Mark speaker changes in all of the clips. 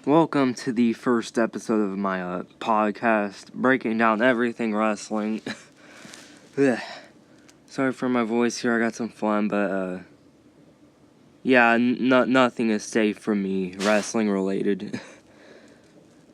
Speaker 1: Welcome to the first episode of my podcast, breaking down everything wrestling. Sorry for my voice here, I got some phlegm, but yeah, nothing is safe from me, wrestling related.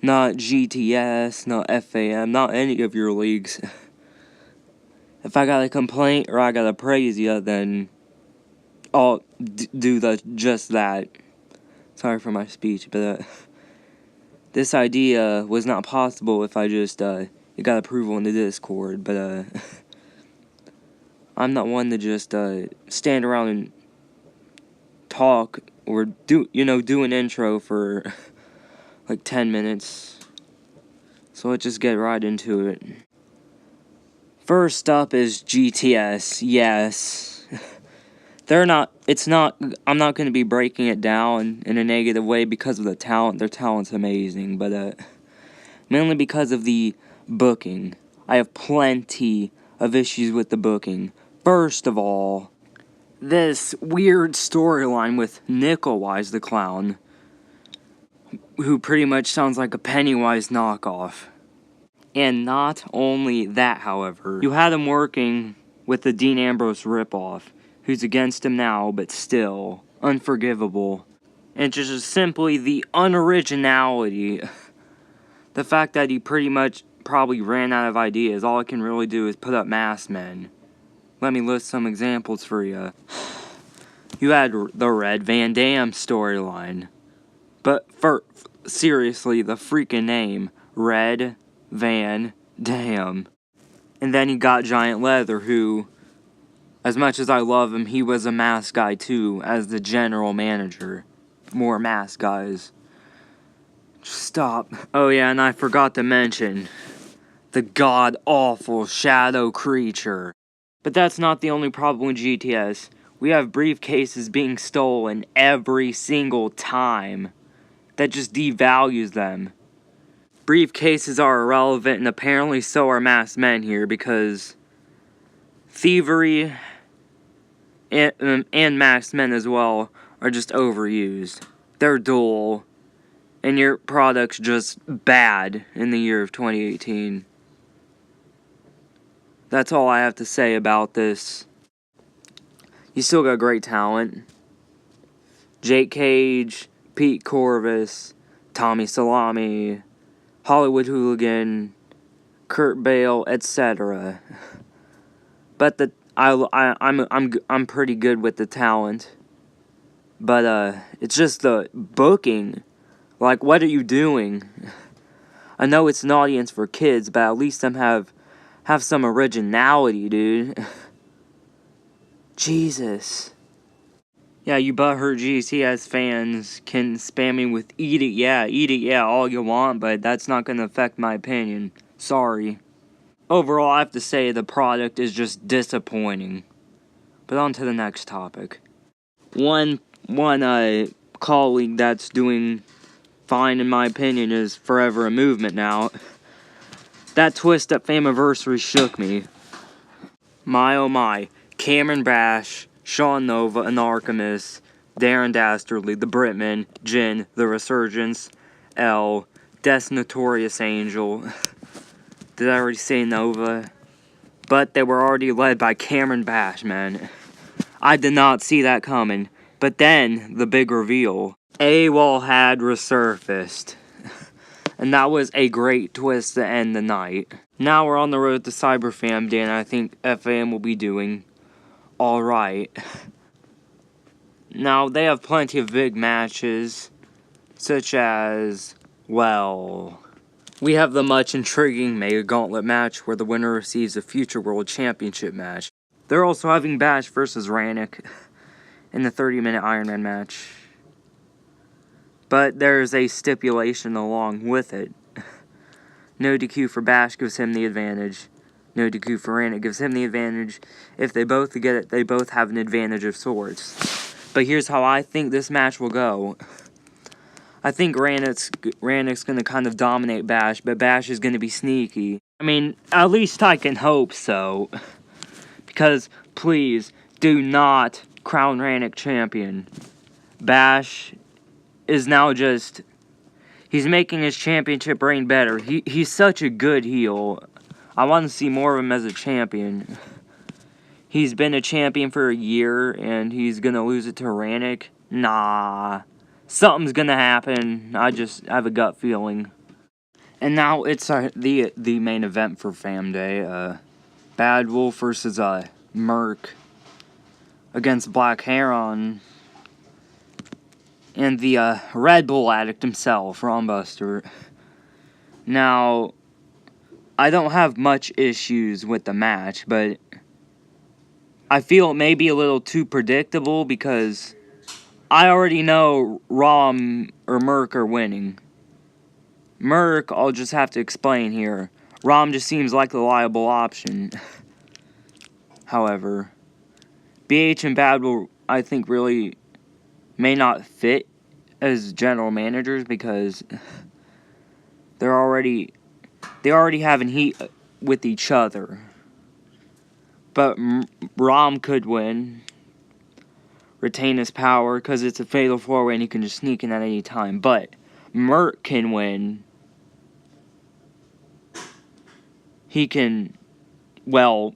Speaker 1: Not GTS, not FAM, not any of your leagues. If I got a complaint or I gotta praise you, then I'll do just that. Sorry for my speech, but this idea was not possible if I just it got approval in the Discord, but I'm not one to just stand around and talk or do an intro for like 10 minutes. So let's just get right into it. First up is GTS. Yes. I'm not going to be breaking it down in a negative way because of the talent. Their talent's amazing, but mainly because of the booking. I have plenty of issues with the booking. First of all, this weird storyline with Nickelwise the Clown, who pretty much sounds like a Pennywise knockoff. And not only that, however, you had him working with the Dean Ambrose ripoff, who's against him now, but still unforgivable. And just simply the unoriginality. The fact that he pretty much probably ran out of ideas. All I can really do is put up masked men. Let me list some examples for you. You had the Red Van Dam storyline. But seriously, the freaking name. Red Van Dam. And then you got Giant Leather, who, as much as I love him, he was a mask guy too, as the general manager. More mask guys. Stop. Oh yeah, and I forgot to mention the god-awful Shadow Creature. But that's not the only problem with GTS. We have briefcases being stolen every single time. That just devalues them. Briefcases are irrelevant, and apparently so are masked men here, because thievery and masked men as well are just overused. They're dull, and your product's just bad in the year of 2018. That's all I have to say about this. You still got great talent. Jake Cage, Pete Corvus, Tommy Salami, Hollywood Hooligan, Kurt Bale, etc. But I'm pretty good with the talent. But it's just the booking. Like, what are you doing? I know it's an audience for kids, but at least them have some originality, dude. Jesus. Yeah, you butthurt GTS fans can spam me with eat it, yeah, all you want, but that's not going to affect my opinion. Sorry. Overall, I have to say the product is just disappointing. But on to the next topic. One colleague that's doing fine in my opinion is Forever a Movement now. That twist at Famiversary shook me. My oh my. Cameron Bash, Sean Nova, Anarchimus, Darren Dastardly, The Britman, Jin, The Resurgence, L, Des Notorious Angel. Did I already say Nova? But they were already led by Cameron Bash, man. I did not see that coming. But then, the big reveal. AWOL had resurfaced. And that was a great twist to end the night. Now we're on the road to Cyber FaMDay, and I think FAM will be doing alright. Now, they have plenty of big matches, such as, well, we have the much intriguing Mega Gauntlet match where the winner receives a future World Championship match. They're also having Bash versus Rannick in the 30-minute Iron Man match. But there's a stipulation along with it. No DQ for Bash gives him the advantage. No DQ for Rannick gives him the advantage. If they both get it, they both have an advantage of sorts. But here's how I think this match will go. I think Rannick's going to kind of dominate Bash, but Bash is going to be sneaky. I mean, at least I can hope so. Because, please, do not crown Rannick champion. Bash is now just... He's making his championship reign better. He's such a good heel. I want to see more of him as a champion. He's been a champion for a year, and he's going to lose it to Rannick? Nah. Something's going to happen. I have a gut feeling. And now it's the main event for FaMDay. Bad Wolf versus Merc against Black Heron. And the Red Bull addict himself, Ron Buster. Now, I don't have much issues with the match, but I feel it may be a little too predictable because I already know Rom or Merc are winning. Merc, I'll just have to explain here. Rom just seems like the liable option. However, BH and Bad Bull, I think, really may not fit as general managers because they already having heat with each other. But Rom could win, retain his power because it's a fatal four-way and he can just sneak in at any time. But Merc can win. He can, well,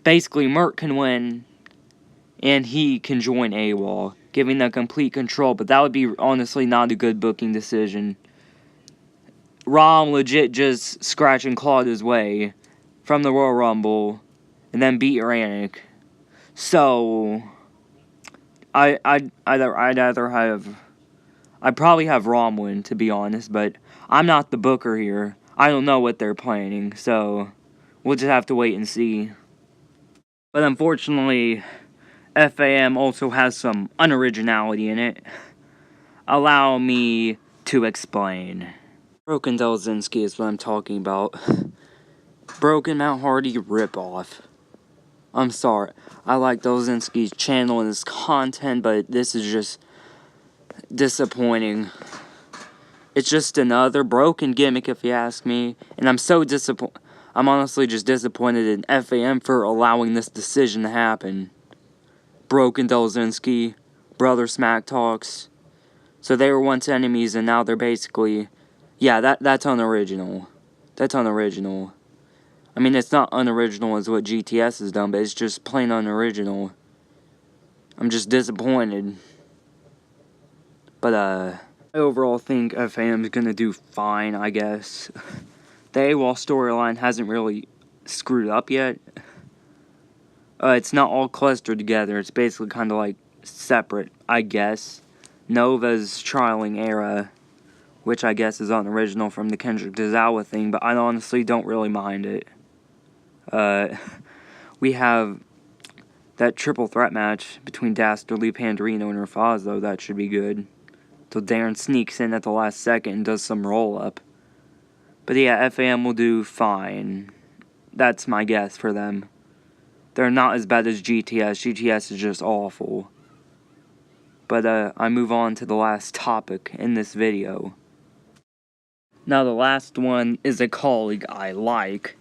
Speaker 1: basically Merc can win and he can join AWOL, giving them complete control, but that would be honestly not a good booking decision. Rom legit just scratch and clawed his way from the Royal Rumble and then beat Rannick. So I'd probably have Rom win, to be honest, but I'm not the booker here. I don't know what they're planning, so we'll just have to wait and see. But unfortunately, FAM also has some unoriginality in it. Allow me to explain. Broken Delzinski is what I'm talking about. Broken Mount Hardy ripoff. I'm sorry. I like Delzinski's channel and his content, but this is just disappointing. It's just another broken gimmick, if you ask me. And I'm so disappointed. I'm honestly just disappointed in FAM for allowing this decision to happen. Broken Delzinski, Brother Smack Talks. So they were once enemies and now they're basically... Yeah, that's unoriginal. That's unoriginal. I mean, it's not unoriginal as what GTS has done, but it's just plain unoriginal. I'm just disappointed. But, I overall think FAM is going to do fine, I guess. The AWOL storyline hasn't really screwed up yet. It's not all clustered together. It's basically kind of like separate, I guess. Nova's trialing Era, which I guess is unoriginal from the Kendrick Tozawa thing, but I honestly don't really mind it. We have that triple threat match between Dastardly, Pandorino, and Rafaz, though. That should be good. Till Darren sneaks in at the last second and does some roll-up. But yeah, FAM will do fine. That's my guess for them. They're not as bad as GTS. GTS is just awful. But I move on to the last topic in this video. Now the last one is a colleague I like.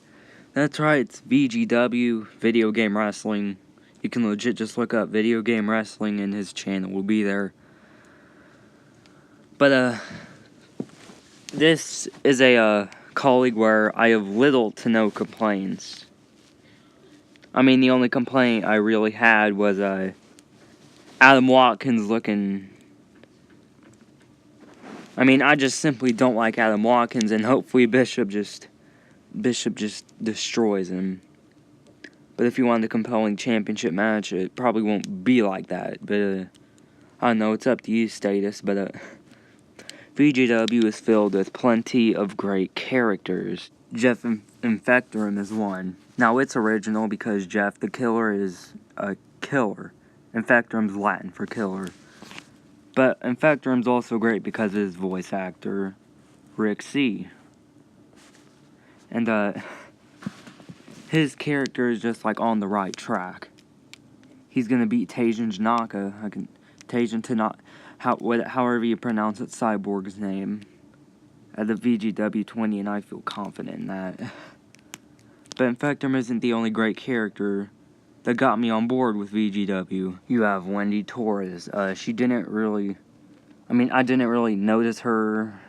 Speaker 1: That's right, it's VGW, Video Game Wrestling. You can legit just look up Video Game Wrestling and his channel will be there. But this is a colleague where I have little to no complaints. I mean, the only complaint I really had was Adam Watkins looking... I mean, I just simply don't like Adam Watkins, and hopefully Bishop just destroys him. But if you want a compelling championship match, it probably won't be like that. But I don't know, it's up to you, Status. But VGW is filled with plenty of great characters. Jeff Infectorum is one. Now, it's original because Jeff the Killer is a killer. Infectorum's Latin for killer. But Infectorum's also great because of his voice actor, Rick C. And, his character is just, like, on the right track. He's gonna beat Taijin Tanaka. Taijin Tanaka, however you pronounce it, Cyborg's name. At the VGW 20, and I feel confident in that. But Infectorum isn't the only great character that got me on board with VGW. You have Wendy Torres. She didn't really... I mean, I didn't really notice her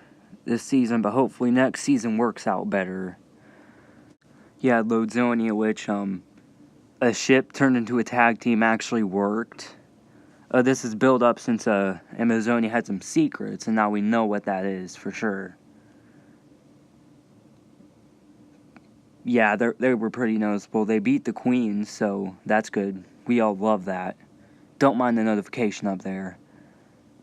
Speaker 1: this season, but hopefully next season works out better. Yeah, Loadzonia, which a ship turned into a tag team actually worked. This is built up since Amazonia had some secrets, and now we know what that is for sure. Yeah, they were pretty noticeable. They beat the Queens, so that's good. We all love that. Don't mind the notification up there.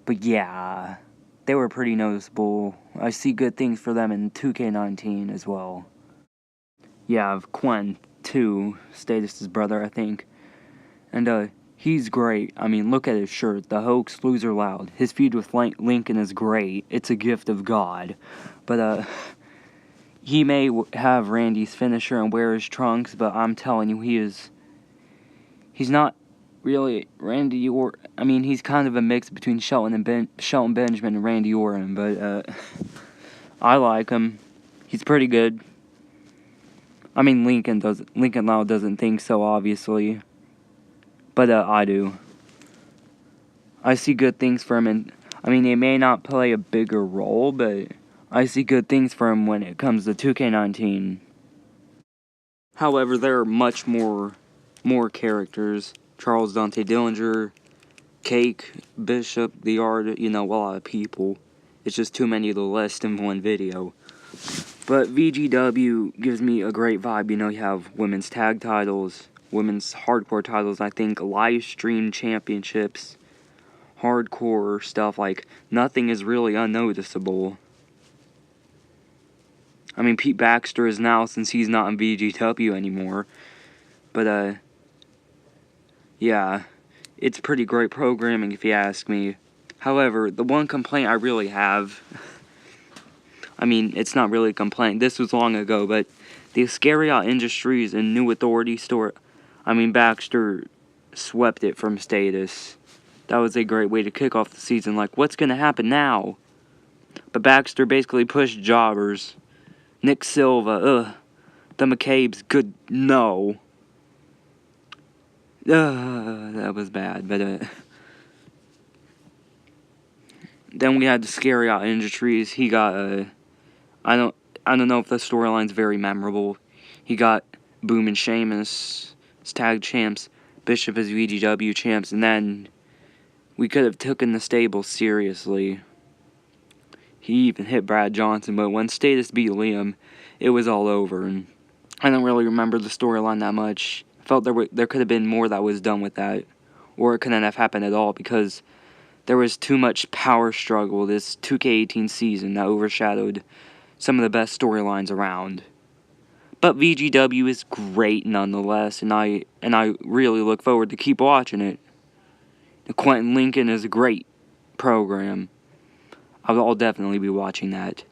Speaker 1: But yeah, they were pretty noticeable. I see good things for them in 2K19 as well. Yeah, Quen, too, Status's brother, I think. And, he's great. I mean, look at his shirt. The Hoax Loser Loud. His feud with Lincoln is great. It's a gift of God. But, he may have Randy's finisher and wear his trunks, but I'm telling you, he's not really Randy Orton. I mean, he's kind of a mix between Shelton Benjamin and Randy Orton, but, I like him. He's pretty good. I mean, Lincoln Loud doesn't think so, obviously. But, I do. I see good things for him, and, I mean, he may not play a bigger role, but I see good things for him when it comes to 2K19. However, there are much more characters. Charles Dante Dillinger, Cake, Bishop, the Art, a lot of people. It's just too many to list in one video. But VGW gives me a great vibe. You have women's tag titles, women's hardcore titles, I think live stream championships, hardcore stuff, like nothing is really unnoticeable. I mean, Pete Baxter is now, since he's not in VGW anymore. But, yeah, it's pretty great programming if you ask me. However, the one complaint I really have, I mean, it's not really a complaint, this was long ago, but the Iscariot Industries and New Authority store, I mean, Baxter swept it from Status. That was a great way to kick off the season, like, what's gonna happen now? But Baxter basically pushed jobbers. Nick Silva, the McCabe's, good, no. That was bad, but, then we had the Iscariot Industries. He got, I don't know if the storyline's very memorable. He got Boom and Sheamus as tag champs, Bishop as VGW champs, and then we could have taken the stable seriously. He even hit Brad Johnson, but when Status beat Liam, it was all over, and I don't really remember the storyline that much. I felt there could have been more that was done with that, or it couldn't have happened at all, because there was too much power struggle this 2K18 season that overshadowed some of the best storylines around. But VGW is great nonetheless, and I really look forward to keep watching it. The Quentin Lincoln is a great program. I'll definitely be watching that.